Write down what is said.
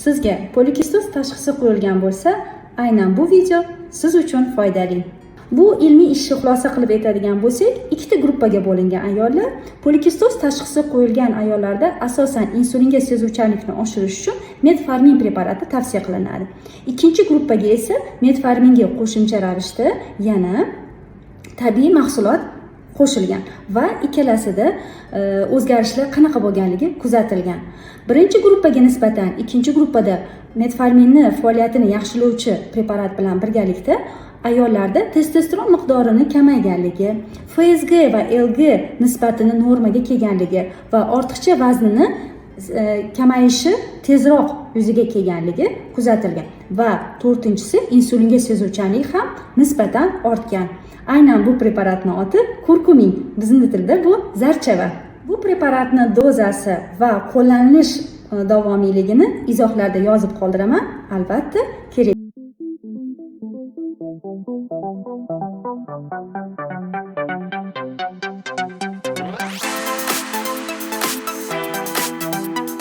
Sizga polikistoz tashxisi qo'yilgan bo'lsa, aynan bu video siz uchun foydali. Bu ilmiy ishni xulosa qilib aytadigan bo'lsak, ikkita gruppaga bo'lingan ayollar polikistoz tashxisi qo'yilgan ayollarda asosan insulinga sezuvchanlikni oshirish uchun metformin preparati tavsiya qilinadi. Ikkinchi gruppaga esa metforminga qo'shimcha ravishda yana tabiiy mahsulot qo'shilgan va ikkalasida o'zgarishlar qanaqa bo'lganligi kuzatilgan. Birinchi gruppaga nisbatan ikkinchi gruppada metforminni faoliyatini yaxshilovchi preparat bilan birgalikda ayollarda testosteron miqdorini kamayganligi, FSG va LG nisbatini normaga kelganligi va ortiqcha vaznini kamayishi tezroq yuzaga kelganligi kuzatilgan va to'rtinchisi insulinga sezuvchanlik ham nisbatan ortgan. Aynan bu preparatni oti kurkumin, bizning tilda bu zarchava. Bu preparatni dozasi va qo'llanish davomiyligini izohlarda yozib qoldiraman, albatta kerak.